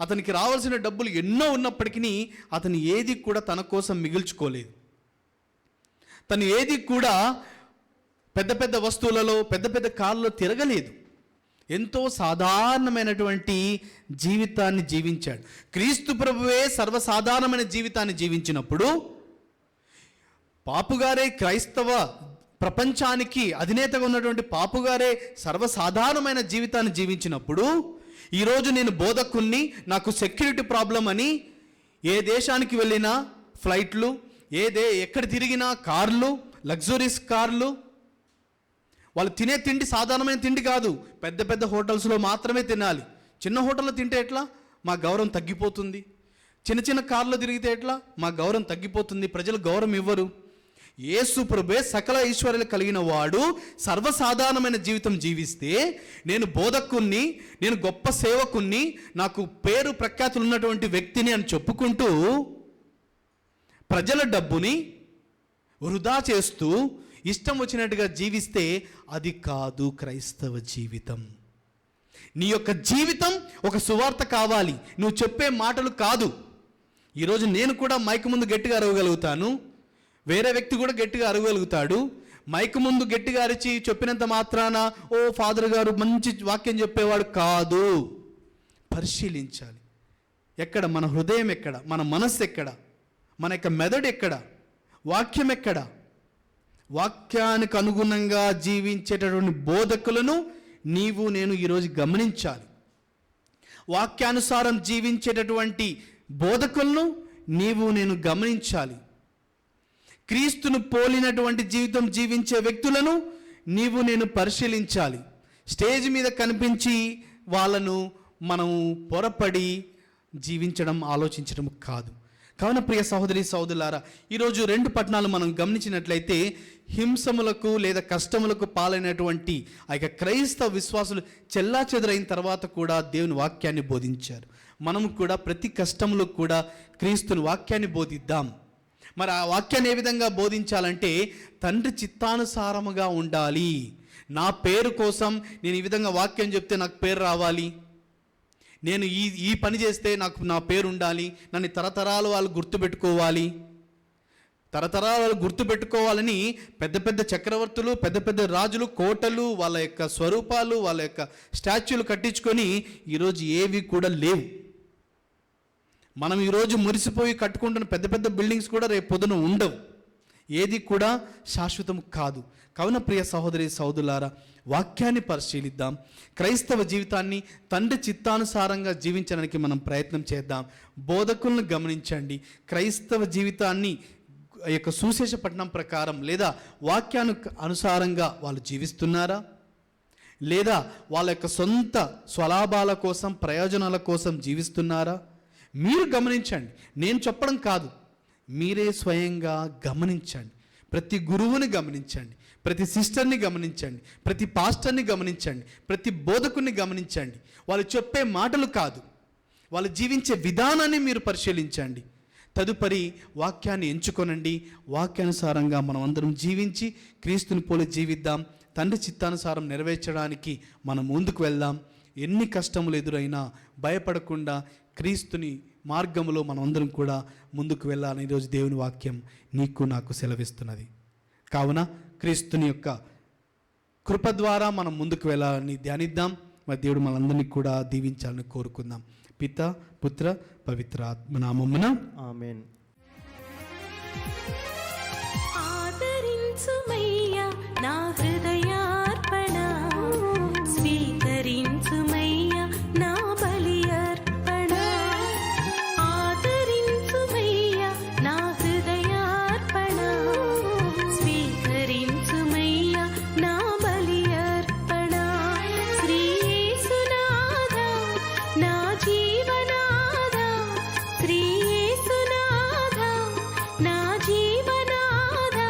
అతనికి రావాల్సిన డబ్బులు ఎన్నో ఉన్నప్పటికీ అతను ఏది కూడా తన కోసం మిగుల్చుకోలేదు. తను ఏది కూడా పెద్ద పెద్ద వస్తువులలో పెద్ద పెద్ద కార్లలో తిరగలేదు. ఎంతో సాధారణమైనటువంటి జీవితాన్ని జీవించాడు. క్రీస్తు ప్రభువే సర్వసాధారణమైన జీవితాన్ని జీవించినప్పుడు పాపుగారే క్రైస్తవ ప్రపంచానికి అధినేతగా ఉన్నటువంటి పాపుగారే సర్వసాధారణమైన జీవితాన్ని జీవించినప్పుడు ఈరోజు నేను బోధకుణ్ణి, నాకు సెక్యూరిటీ ప్రాబ్లం అని ఏ దేశానికి వెళ్ళినా ఫ్లైట్లు, ఎక్కడ తిరిగినా కార్లు, లగ్జరీస్ కార్లు, వాళ్ళు తినే తిండి సాధారణమైన తిండి కాదు, పెద్ద పెద్ద హోటల్స్లో మాత్రమే తినాలి. చిన్న హోటల్లో తింటే ఎట్లా? మా గౌరవం తగ్గిపోతుంది. చిన్న చిన్న కార్లో తిరిగితే ఎట్లా? మా గౌరవం తగ్గిపోతుంది, ప్రజలు గౌరవం ఇవ్వరు. యేసు ప్రభువే సకల ఐశ్వర్యాలు కలిగిన వాడు సర్వసాధారణమైన జీవితం జీవిస్తే, నేను బోధకుణ్ణి, నేను గొప్ప సేవకుణ్ణి, నాకు పేరు ప్రఖ్యాతులు ఉన్నటువంటి వ్యక్తిని అని చెప్పుకుంటూ ప్రజల డబ్బుని వృధా చేస్తూ ఇష్టం వచ్చినట్టుగా జీవిస్తే అది కాదు క్రైస్తవ జీవితం. నీ యొక్క జీవితం ఒక సువార్త కావాలి, నువ్వు చెప్పే మాటలు కాదు. ఈరోజు నేను కూడా మైక్ ముందు గట్టిగా అరవగలుగుతాను, వేరే వ్యక్తి కూడా గట్టిగా అరవగలుగుతాడు. మైక్ ముందు గట్టిగా అరిచి చెప్పినంత మాత్రాన ఓ ఫాదర్ గారు మంచి వాక్యం చెప్పేవాడు కాదు. పరిశీలించాలి, ఎక్కడ మన హృదయం, ఎక్కడ మన మనస్సు, ఎక్కడ మన యొక్క మెదడు, ఎక్కడ వాక్యం, ఎక్కడ వాక్యానికి అనుగుణంగా జీవించేటటువంటి బోధకులను నీవు నేను ఈరోజు గమనించాలి. వాక్యానుసారం జీవించేటటువంటి బోధకులను నీవు నేను గమనించాలి. క్రీస్తును పోలినటువంటి జీవితం జీవించే వ్యక్తులను నీవు నేను పరిశీలించాలి. స్టేజ్ మీద కనిపించి వాళ్ళను మనం పొరపడి జీవించడం, ఆలోచించడం కాదు. కావున ప్రియ సహోదరి సహోదరులారా, ఈరోజు 2 పట్టణాలు మనం గమనించినట్లయితే హింసములకు లేదా కష్టములకు పాలైనటువంటి ఆ యొక్క క్రైస్తవ విశ్వాసులు చెల్లాచెదరైన తర్వాత కూడా దేవుని వాక్యాన్ని బోధించారు. మనం కూడా ప్రతి కష్టములో కూడా క్రీస్తుని వాక్యాన్ని బోధిద్దాం. మరి ఆ వాక్యాన్ని ఏ విధంగా బోధించాలంటే తండ్రి చిత్తానుసారముగా ఉండాలి. నా పేరు కోసం నేను ఈ విధంగా వాక్యం చెప్తే నాకు పేరు రావాలి, నేను ఈ పని చేస్తే నాకు నా పేరు ఉండాలి, నన్ను తరతరాలు వాళ్ళు గుర్తుపెట్టుకోవాలి, తరతరాలు వాళ్ళు గుర్తుపెట్టుకోవాలని పెద్ద పెద్ద చక్రవర్తులు, పెద్ద పెద్ద రాజులు కోటలు, వాళ్ళ యొక్క స్వరూపాలు, వాళ్ళ యొక్క స్టాచ్యూలు కట్టించుకొని ఈరోజు ఏవి కూడా లేవు. మనం ఈరోజు మురిసిపోయి కట్టుకుంటున్న పెద్ద పెద్ద బిల్డింగ్స్ కూడా రేపు పొద్దున ఉండవు. ఏది కూడా శాశ్వతం కాదు. కావున ప్రియ సహోదరి సహోదరులారా, వాక్యాన్ని పరిశీలిద్దాం. క్రైస్తవ జీవితాన్ని తండ్రి చిత్తానుసారంగా జీవించడానికి మనం ప్రయత్నం చేద్దాం. బోధకులను గమనించండి. క్రైస్తవ జీవితాన్ని ఈ యొక్క సువిశేష పట్టణం ప్రకారం లేదా వాక్యాను అనుసారంగా వాళ్ళు జీవిస్తున్నారా, లేదా వాళ్ళ యొక్క సొంత స్వలాభాల కోసం ప్రయోజనాల కోసం జీవిస్తున్నారా? మీరు గమనించండి, నేను చెప్పడం కాదు, మీరే స్వయంగా గమనించండి. ప్రతి గురువుని గమనించండి, ప్రతి సిస్టర్ని గమనించండి, ప్రతి పాస్టర్ని గమనించండి, ప్రతి బోధకుని గమనించండి. వాళ్ళు చెప్పే మాటలు కాదు, వాళ్ళు జీవించే విధానాన్ని మీరు పరిశీలించండి. తదుపరి వాక్యాన్ని ఎంచుకొనండి. వాక్యానుసారంగా మనం అందరం జీవించి క్రీస్తుని పోలి జీవిద్దాం. తండ్రి చిత్తానుసారం నెరవేర్చడానికి మనం ముందుకు వెళ్దాం. ఎన్ని కష్టములు ఎదురైనా భయపడకుండా క్రీస్తుని మార్గంలో మనం అందరం కూడా ముందుకు వెళ్ళాలని ఈరోజు దేవుని వాక్యం నీకు నాకు సెలవిస్తున్నది. కావున క్రీస్తుని యొక్క కృప ద్వారా మనం ముందుకు వెళ్ళాలని ధ్యానిద్దాం. మరి దేవుడు మనందరినీ కూడా దీవించాలని కోరుకుందాం. పిత, పుత్ర, పవిత్ర ఆత్మ నామమున ఆమేన్. ఆదరించుమయ్యా నా హృదయార్పణ, స్వీకరించుమయ్యా నా బలి అర్పణ. ఆదరించుమయ్యా నా హృదయార్పణ, స్వీకరించుమయ్యా నా బలి అర్పణ. శ్రీ యేసునాథా నా జీవనాథా, శ్రీ యేసునాథా నా జీవనాథా,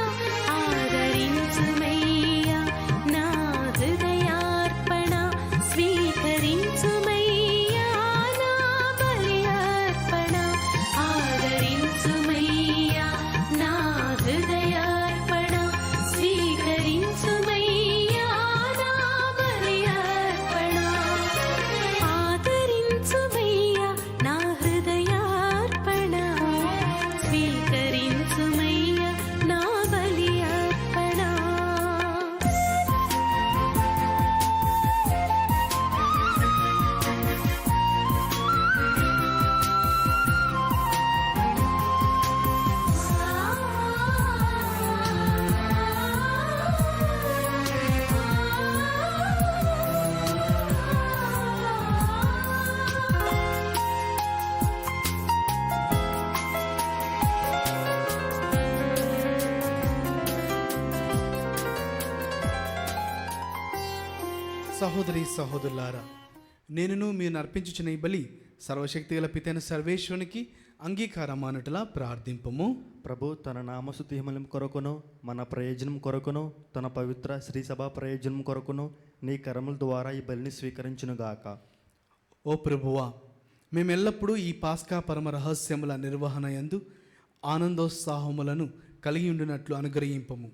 ఆదరించుమయ్యా నా హృదయార్పణ, స్వీకరించుమయ్యా నా బలి అర్పణ. ఆదరించుమయ్యా నా హృదయార్పణ, స్వీకరించుమయ్యా నా బలి అర్పణ. ఆదరించుమయ్యా నా హృదయార్పణ, స్వీకరించుమయ్యా నా బలి అర్పణ. సహోదరి సహోదరులారా, నేనును మీరు అర్పించుచున్న ఈ బలి సర్వశక్తిగల పితైన సర్వేశ్వరునికి అంగీకారమానుటలా ప్రార్థింపము. ప్రభు తన నామస్తుతి హిమలం కొరకును మన ప్రయోజనం కొరకును తన పవిత్ర శ్రీ సభ ప్రయోజనం కొరకును నీ కరముల ద్వారా ఈ బలిని స్వీకరించునుగాక. ఓ ప్రభువా, మేమెల్లప్పుడూ ఈ పాస్కా పరమ రహస్యముల నిర్వహణ యందు ఆనందోత్సాహములను కలిగి ఉండినట్లు అనుగ్రహింపము.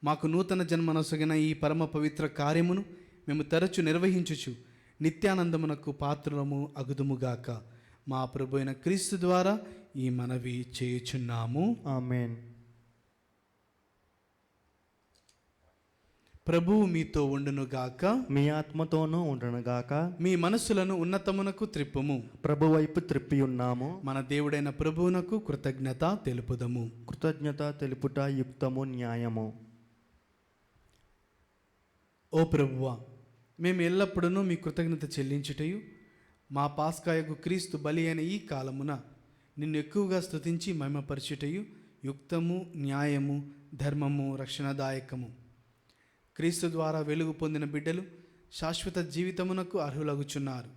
మాకు నూతన జన్మనొసగిన ఈ పరమ పవిత్ర కార్యమును మేము తరచు నిర్వహించుచు నిత్యానందమునకు పాత్రలము అగుదుముగాక. మా ప్రభు అయిన క్రీస్తు ద్వారా ఈ మనవి చేయుచున్నాము. ఆమేన్. ప్రభువు మీతో ఉండునుగాక. మీ ఆత్మతోనూ ఉండునుగాక. మీ మనస్సులను ఉన్నతమునకు త్రిప్పుము. ప్రభు వైపు త్రిప్పి ఉన్నాము. మన దేవుడైన ప్రభువునకు కృతజ్ఞత తెలుపుదము. కృతజ్ఞత తెలుపుట యుక్తము, న్యాయము. ఓ ప్రభువా, మేము ఎల్లప్పుడూ మీ కృతజ్ఞత చెల్లించుటయు మా పాస్కాయకు క్రీస్తు బలి అయిన ఈ కాలమున నిన్ను ఎక్కువగా స్తుతించి మహిమపరచుటయు యుక్తము, న్యాయము, ధర్మము, రక్షణదాయకము. క్రీస్తు ద్వారా వెలుగు పొందిన బిడ్డలు శాశ్వత జీవితమునకు అర్హులగుచున్నారు.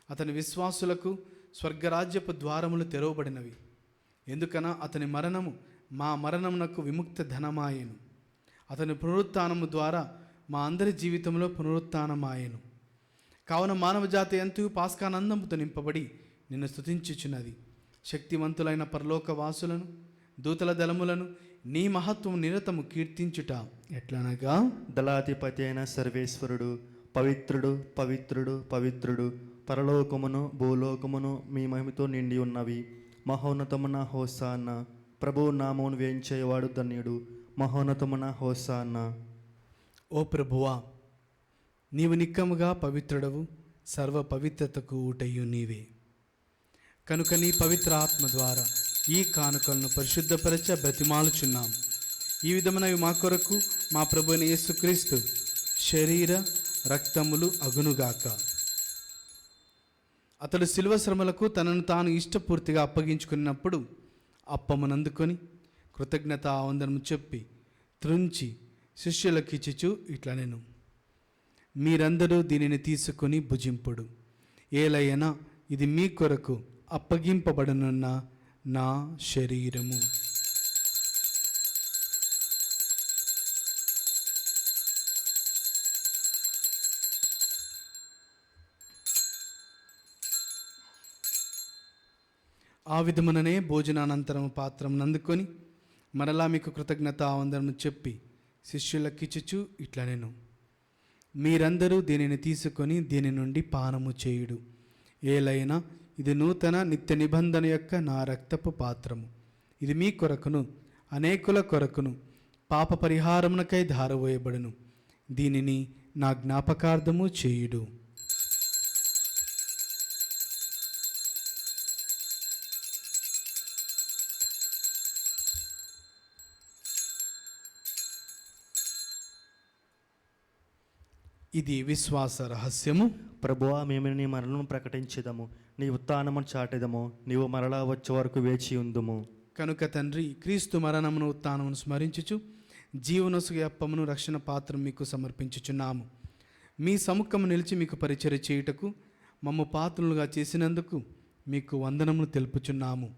అతని విశ్వాసులకు స్వర్గరాజ్యపు ద్వారములు తెరవబడినవి. ఎందుకన అతని మరణము మా మరణమునకు విముక్త ధనమాయెను. అతని పునరుత్థానము ద్వారా మా అందరి జీవితంలో పునరుత్థానమాయెను. కావున మానవజాతి అంతు పాస్కానందముతో నింపబడి నిన్ను స్తుతించుచున్నది. శక్తివంతులైన పరలోక వాసులను, దూతల దళములను నీ మహత్వం నిరతము కీర్తించుట ఎట్లనగా, దళాధిపతి అయిన సర్వేశ్వరుడు పవిత్రుడు, పవిత్రుడు, పవిత్రుడు, పరలోకమును భూలోకమును మీ మహిమతో నిండి ఉన్నవి. మహోన్నతమున హోసాన్న. ప్రభువు నామమును వేయించేవాడు ధన్యుడు. మహోన్నతమున హోసాన్న. ఓ ప్రభువా, నీవు నిక్కముగా పవిత్రుడవు, సర్వ పవిత్రతకు ఊటయు నీవే. కనుక నీ పవిత్ర ఆత్మ ద్వారా ఈ కానుకలను పరిశుద్ధపరచ బ్రతిమాలుచున్నాం. ఈ విధమునవి మా కొరకు మా ప్రభువైన యేసుక్రీస్తు శరీర రక్తములు అగునుగాక. అతడు శిలువ శ్రమలకు తనను తాను ఇష్టపూర్తిగా అప్పగించుకున్నప్పుడు అప్పమునందుకొని కృతజ్ఞత వందనము చెప్పి త్రుంచి శిష్యులకిచ్చుచు ఇట్లా నేను మీరందరూ దీనిని తీసుకొని భుజింపుడు. ఏలయనా ఇది మీ కొరకు అప్పగింపబడనున్న నా శరీరము. ఆ విధముననే భోజనానంతరం పాత్రమును అందుకొని మరలా మీకు కృతజ్ఞత వందనము చెప్పి శిష్యులకిచ్చుచు ఇట్లా నేను మీరందరూ దీనిని తీసుకొని దీని నుండి పానము చేయుడు. ఏలైనా ఇది నూతన నిత్య నిబంధన యొక్క నా రక్తపు పాత్రము. ఇది మీ కొరకును అనేకుల కొరకును పాప పరిహారమునకై ధారవేయబడును. దీనిని నా జ్ఞాపకార్థము చేయుడు. ఇది విశ్వాస రహస్యము. ప్రభువా, మేము నీ మరణం ప్రకటించేదము, నీ ఉత్థానమును చాటెదము, నీవు మరలా వచ్చే వరకు వేచి ఉందుము. కనుక తండ్రి, క్రీస్తు మరణమును ఉత్థానమును స్మరించుచు జీవనొసగు అప్పమును రక్షణ పాత్రం మీకు సమర్పించుచున్నాము. మీ సముఖము నిలిచి మీకు పరిచర్య చేయుటకు మమ్ము పాత్రులుగా చేసినందుకు మీకు వందనములు తెలుపుచున్నాము.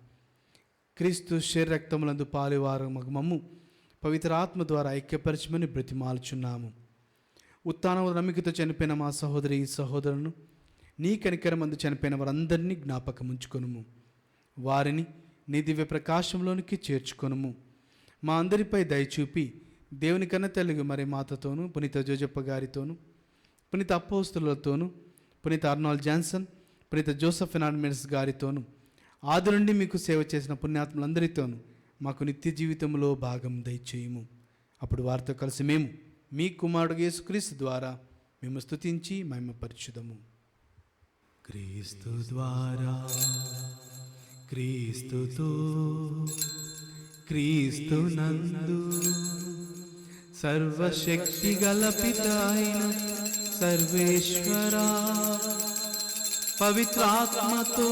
క్రీస్తు శరీరక్తములందు పాలువారు మమ్ము పవిత్ర ఆత్మ ద్వారా ఐక్యపరచమని బ్రతిమాలుచున్నాము. ఉత్థానము నమ్మికతో చనిపోయిన మా సహోదరి సహోదరులను నీ కనికరమందు చనిపోయిన వారందరినీ జ్ఞాపకముంచుకొనుము. వారిని నీ దివ్య ప్రకాశంలోనికి చేర్చుకొనుము. మా అందరిపై దయచూపి దేవుని కన్న తల్లి మరి మాతతోనూ, పునీత జోజప్ప గారితోనూ, పునీత అపోస్తులతోనూ, పునీత అర్నాల్డ్ జాన్సన్, పునీత జోసెఫ్ ఫెర్నాండెస్ గారితోనూ, ఆది నుండి మీకు సేవ చేసిన పుణ్యాత్ములందరితోనూ మాకు నిత్య జీవితంలో భాగం దయచేయము. అప్పుడు వారితో కలిసి మేము మీ కుమారుడు యేసుక్రీస్తు ద్వారా మేము స్తుతించి మహిమపరచుదము. క్రీస్తు ద్వారా, క్రీస్తుతో, క్రీస్తు నందు సర్వశక్తి గల పిత అయిన సర్వేశ్వరా, పవిత్రాత్మతో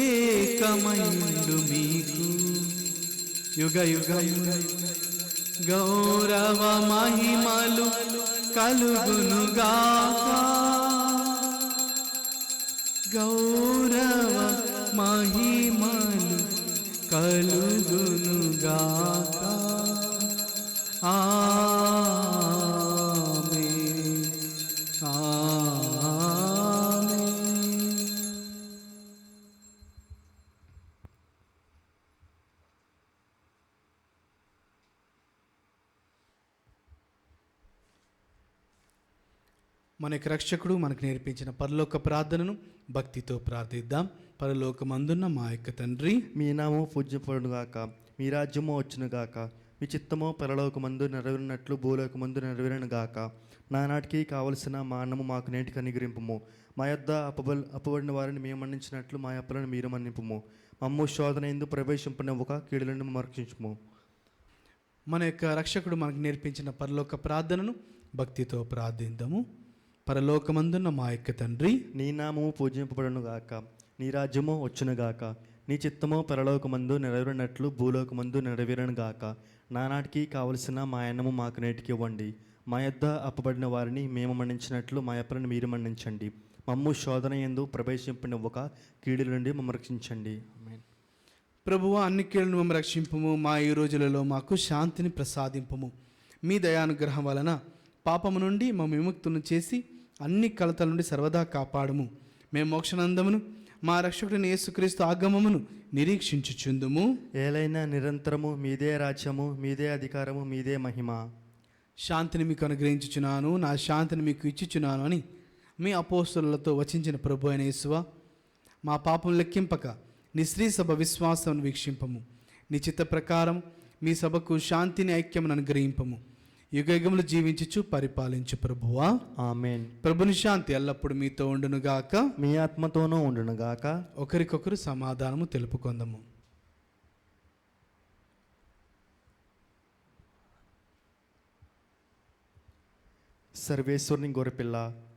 ఏకమైండు మీకు యుగ యుగములు గౌరవ మహిమలు కలుగునుగాక. గౌరవ మహిమలు కలుగునుగాక. ఆమేన్. ఆమేన్. మన యొక్క రక్షకుడు మనకు నేర్పించిన పరలోక ప్రార్థనను భక్తితో ప్రార్థిద్దాం. పరలోకమందున్న మా యొక్క తండ్రి, మీ నామము పూజ్యపడుగాక, మీ రాజ్యము వచ్చునుగాక, మీ చిత్తము పరలోకమందు నెరవేరినట్లు భూలోకమందు నెరవేరునుగాక. నానాటికి కావలసిన మా అన్నము మాకు నేటికి అనుగ్రహింపుము. మా యొద్ద అప్పబడిన వారిని మేము మన్నించినట్లు మా అప్పులను మీరు మన్నింపుము. మమ్ము శోధన ఎందు ప్రవేశింపనివ్వక కీడులను మరక్షించుము. మన యొక్క రక్షకుడు మనకు నేర్పించిన పరలోక ప్రార్థనను భక్తితో ప్రార్థిద్దాము. పరలోకమందున్న మా యొక్క తండ్రి, నీ నామము పూజింపబడునుగాక, నీ రాజ్యము వచ్చునుగాక, నీ చిత్తము పరలోకమందు నెరవేరినట్లు భూలోకమందు నెరవేరునుగాక. నానాటికి కావలసిన మా అన్నము మాకు నేటికి ఇవ్వండి. మా యొద్ద అప్పబడిన వారిని మేము మన్నించినట్లు మా అప్పులను మీరు మన్నించండి. మమ్ము శోధన యందు ప్రవేశింపనివ్వక కీడుల నుండి మమ్ము రక్షించండి. ఆమేన్. ప్రభువా, అన్ని కీడులను మమ్మ రక్షింపుము. మా ఈ రోజులలో మాకు శాంతిని ప్రసాదింపుము. మీ దయానుగ్రహం వలన పాపము నుండి మమ్మ విముక్తులను చేసి అన్ని కలతల నుండి సర్వదా కాపాడుము. మేము మోక్షానందమును మా రక్షకుడిని యేసుక్రీస్తు ఆగమమును నిరీక్షించుచుందుము. ఏలైనా నిరంతరము మీదే రాజ్యము, మీదే అధికారము, మీదే మహిమ. శాంతిని మీకు అనుగ్రహించుచున్నాను, నా శాంతిని మీకు ఇచ్చుచున్నాను అని మీ అపోస్తలులతో వచించిన ప్రభు అయిన యేసువా, మా పాపం లెక్కింపక నీ శ్రీ సభ విశ్వాసం వీక్షింపము. నీ చిత్త ప్రకారం మీ సభకు శాంతిని ఐక్యమును అనుగ్రహింపము. యుగయుగములు జీవించుచు పరిపాలించు ప్రభువా. ఆమేన్. ప్రభుని శాంతి ఎల్లప్పుడు మీతో ఉండునుగాక. మీ ఆత్మతోనూ ఉండునుగాక. ఒకరికొకరు సమాధానము తెలుపుకొందము. సర్వేశ్వరుని గొర్రెపిల్ల,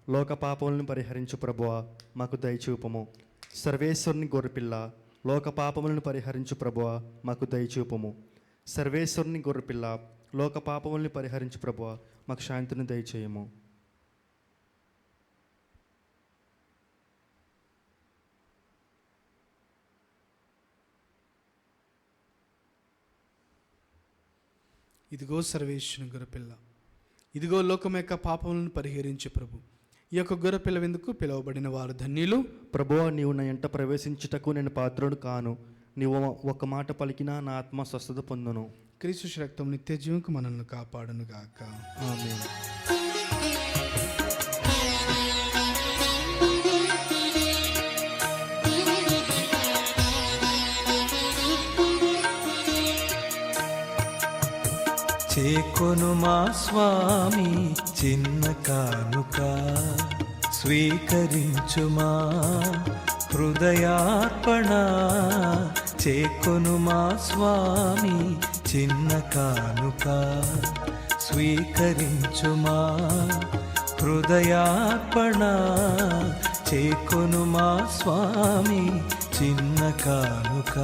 లోక పాపములను పరిహరించు ప్రభువా, మాకు దయచూపము. సర్వేశ్వరుని గొర్రెపిల్ల, లోక పాపములను పరిహరించు ప్రభువా, మాకు దయచూపము. సర్వేశ్వరుని గొర్రెపిల్ల, లోక పాపముల్ని పరిహరించు ప్రభువా, మాకు శాంతిని దయచేయము. ఇదిగో సర్వేశ్వరుని గొర్రెపిల్ల, ఇదిగో లోకం యొక్క పాపములను పరిహరించు ప్రభు. ఈ యొక్క గొర్రెపిల్ల విందుకు పిలువబడిన వారు ధన్యులు. ప్రభువా, నీవు నా ఎంట ప్రవేశించుటకు నేను పాత్రుడు కాను. నీవు ఒక మాట పలికినా నా ఆత్మ స్వస్థత పొందును. క్రీస్తు రక్తం నిత్య జీవంకు మనల్ని కాపాడును గాక. ఆమేన్. చేకొను మా స్వామి చిన్న కానుక, స్వీకరించుమా హృదయార్పణ. చేకొను మా స్వామి చిన్న కానుక, స్వీకరించుమా హృదయార్పణ. చేకొను మా స్వామి చిన్న కానుక.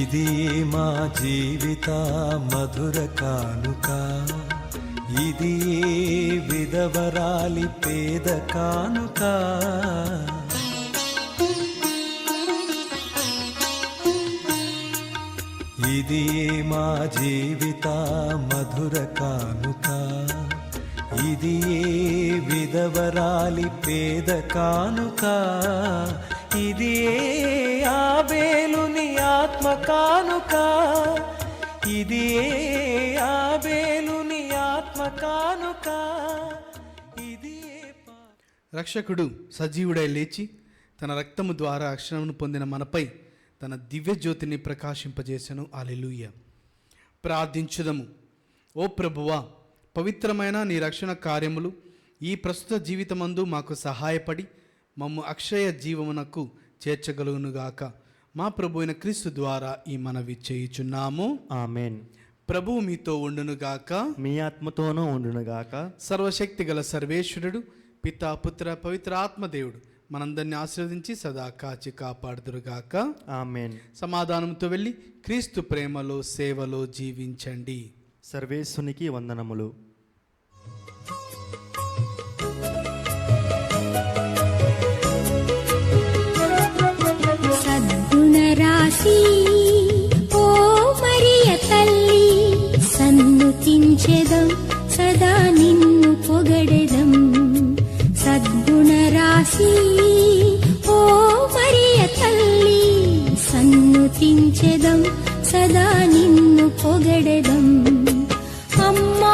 ఇది మా జీవిత మధుర కానుక, ఇది విధవరాలి పేద కానుక. ఇది మా జీవిత మధుర కానుక, ఇది విధవరాలి పేద కానుక. ఇది ఆబేలుని ఆత్మ కానుక, ఇది ఆబేలుని ఆత్మ కానుక. ఇది రక్షకుడు సజీవుడై లేచి తన రక్తము ద్వారా రక్షణను పొందిన మనపై తన దివ్య జ్యోతిని ప్రకాశింపజేసెను. హల్లెలూయా. ప్రార్థించుదము. ఓ ప్రభువా, పవిత్రమైన నీ రక్షణ కార్యములు ఈ ప్రస్తుత జీవితమందు మాకు సహాయపడి మమ్ము అక్షయ జీవమునకు చేర్చగలుగునుగాక. మా ప్రభు అయిన క్రీస్తు ద్వారా ఈ మనవి చేయుచున్నాము. ఆమేన్. ప్రభువు మీతో ఉండునుగాక, మీ ఆత్మతోనూ ఉండునుగాక. సర్వశక్తి గల సర్వేశ్వరుడు పితా పుత్ర పవిత్ర ఆత్మదేవుడు మనందరినీ ఆశీర్వదించి సదా కాచి కాపాడుదురుగాక. ఆమేన్. సమాధానంతో వెళ్ళి క్రీస్తు ప్రేమలో సేవలో జీవించండి. సర్వేశ్వరునికి వందనములు. సద్గుణరాశి ఓ మరియ తల్లి, సన్నుతించెదం సదా నిన్ను పొగడెదం. సద్గుణరాశి ఓ మరియ తల్లి, సన్నుతించెదం సదా నిన్ను పొగడెదం. అమ్మా